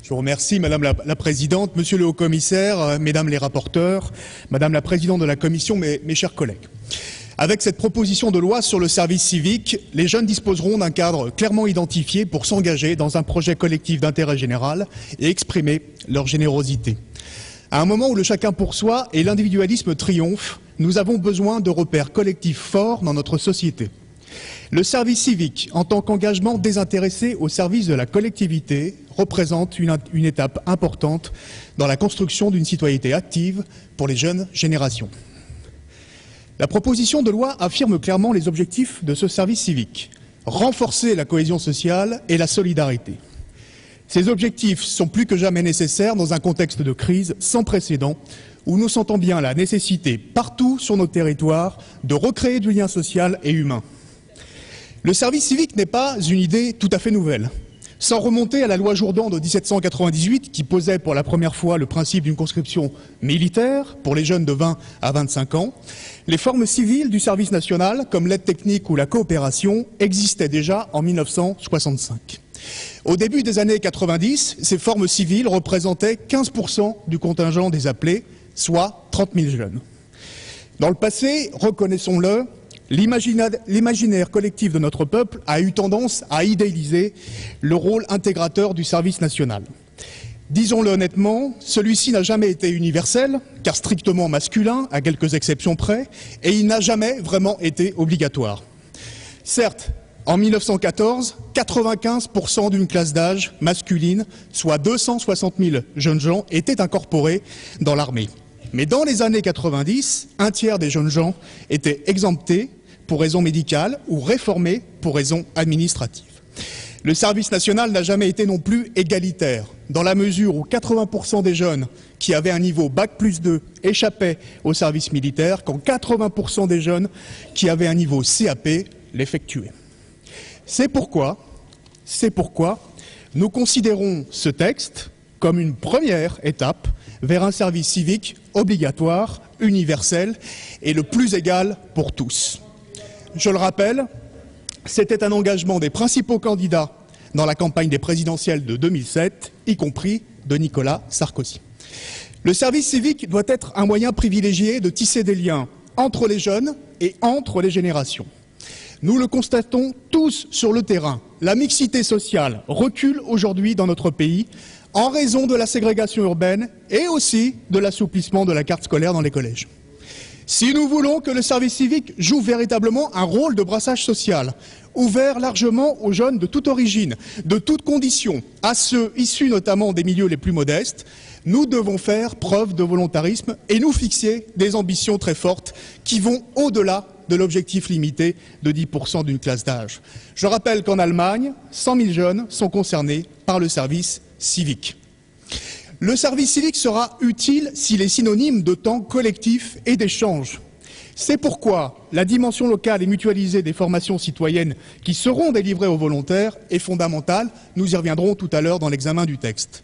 Je vous remercie, Madame la Présidente, Monsieur le Haut-Commissaire, Mesdames les rapporteurs, Madame la Présidente de la Commission, mes chers collègues. Avec cette proposition de loi sur le service civique, les jeunes disposeront d'un cadre clairement identifié pour s'engager dans un projet collectif d'intérêt général et exprimer leur générosité. À un moment où le chacun pour soi et l'individualisme triomphent, nous avons besoin de repères collectifs forts dans notre société. Le service civique, en tant qu'engagement désintéressé au service de la collectivité, représente une étape importante dans la construction d'une citoyenneté active pour les jeunes générations. La proposition de loi affirme clairement les objectifs de ce service civique: renforcer la cohésion sociale et la solidarité. Ces objectifs sont plus que jamais nécessaires dans un contexte de crise sans précédent où nous sentons bien la nécessité, partout sur nos territoires, de recréer du lien social et humain. Le service civique n'est pas une idée tout à fait nouvelle. Sans remonter à la loi Jourdan de 1798 qui posait pour la première fois le principe d'une conscription militaire pour les jeunes de 20 à 25 ans, les formes civiles du service national, comme l'aide technique ou la coopération, existaient déjà en 1965. Au début des années 90, ces formes civiles représentaient 15% du contingent des appelés, soit 30 000 jeunes. Dans le passé, reconnaissons-le, l'imaginaire collectif de notre peuple a eu tendance à idéaliser le rôle intégrateur du service national. Disons-le honnêtement, celui-ci n'a jamais été universel, car strictement masculin, à quelques exceptions près, et il n'a jamais vraiment été obligatoire. Certes, en 1914, 95% d'une classe d'âge masculine, soit 260 000 jeunes gens, étaient incorporés dans l'armée. Mais dans les années 90, un tiers des jeunes gens étaient exemptés pour raisons médicales ou réformés pour raisons administratives. Le service national n'a jamais été non plus égalitaire, dans la mesure où 80% des jeunes qui avaient un niveau Bac+2 échappaient au service militaire, quand 80% des jeunes qui avaient un niveau CAP l'effectuaient. C'est pourquoi nous considérons ce texte comme une première étape vers un service civique obligatoire, universel et le plus égal pour tous. Je le rappelle, c'était un engagement des principaux candidats dans la campagne des présidentielles de 2007, y compris de Nicolas Sarkozy. Le service civique doit être un moyen privilégié de tisser des liens entre les jeunes et entre les générations. Nous le constatons tous sur le terrain. La mixité sociale recule aujourd'hui dans notre pays en raison de la ségrégation urbaine et aussi de l'assouplissement de la carte scolaire dans les collèges. Si nous voulons que le service civique joue véritablement un rôle de brassage social, ouvert largement aux jeunes de toute origine, de toutes conditions, à ceux issus notamment des milieux les plus modestes, nous devons faire preuve de volontarisme et nous fixer des ambitions très fortes qui vont au-delà de l'objectif limité de 10% d'une classe d'âge. Je rappelle qu'en Allemagne, 100 000 jeunes sont concernés par le service civique. Le service civique sera utile s'il est synonyme de temps collectif et d'échange. C'est pourquoi la dimension locale et mutualisée des formations citoyennes qui seront délivrées aux volontaires est fondamentale. Nous y reviendrons tout à l'heure dans l'examen du texte.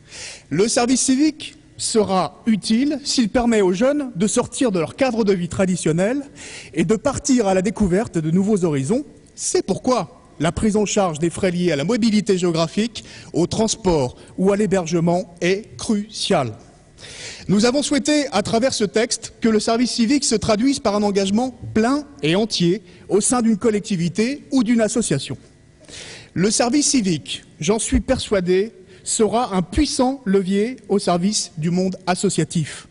Le service civique sera utile s'il permet aux jeunes de sortir de leur cadre de vie traditionnel et de partir à la découverte de nouveaux horizons. C'est pourquoi la prise en charge des frais liés à la mobilité géographique, au transport ou à l'hébergement est cruciale. Nous avons souhaité, à travers ce texte, que le service civique se traduise par un engagement plein et entier au sein d'une collectivité ou d'une association. Le service civique, j'en suis persuadé, sera un puissant levier au service du monde associatif.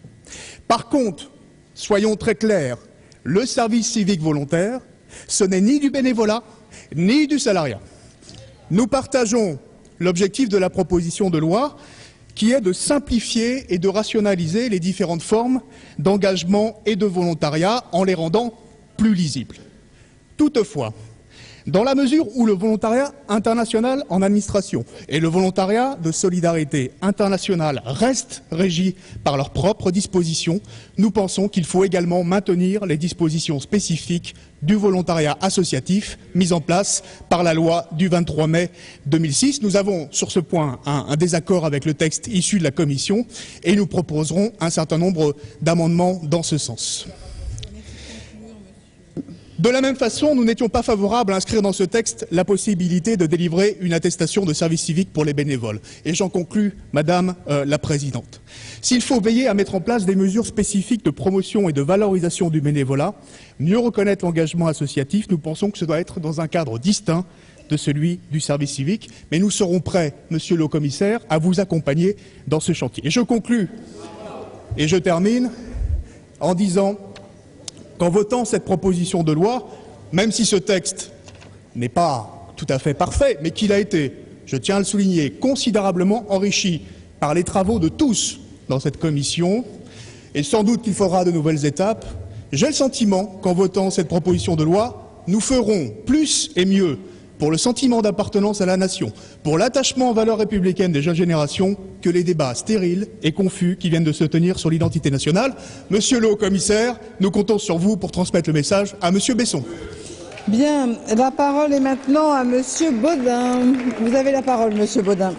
Par contre, soyons très clairs, le service civique volontaire, ce n'est ni du bénévolat, ni du salariat. Nous partageons l'objectif de la proposition de loi qui est de simplifier et de rationaliser les différentes formes d'engagement et de volontariat en les rendant plus lisibles. Toutefois, dans la mesure où le volontariat international en administration et le volontariat de solidarité internationale restent régis par leurs propres dispositions, nous pensons qu'il faut également maintenir les dispositions spécifiques du volontariat associatif mises en place par la loi du 23 mai 2006. Nous avons sur ce point un désaccord avec le texte issu de la Commission et nous proposerons un certain nombre d'amendements dans ce sens. De la même façon, nous n'étions pas favorables à inscrire dans ce texte la possibilité de délivrer une attestation de service civique pour les bénévoles. Et j'en conclus, Madame la Présidente. S'il faut veiller à mettre en place des mesures spécifiques de promotion et de valorisation du bénévolat, mieux reconnaître l'engagement associatif, nous pensons que ce doit être dans un cadre distinct de celui du service civique. Mais nous serons prêts, Monsieur le Commissaire, à vous accompagner dans ce chantier. Et je conclus et je termine en disant qu'en votant cette proposition de loi, même si ce texte n'est pas tout à fait parfait, mais qu'il a été, je tiens à le souligner, considérablement enrichi par les travaux de tous dans cette commission, et sans doute qu'il faudra de nouvelles étapes, j'ai le sentiment qu'en votant cette proposition de loi, nous ferons plus et mieux pour le sentiment d'appartenance à la nation, pour l'attachement aux valeurs républicaines des jeunes générations, que les débats stériles et confus qui viennent de se tenir sur l'identité nationale. Monsieur le Haut-Commissaire, nous comptons sur vous pour transmettre le message à Monsieur Besson. Bien, la parole est maintenant à Monsieur Baudin. Vous avez la parole, Monsieur Baudin.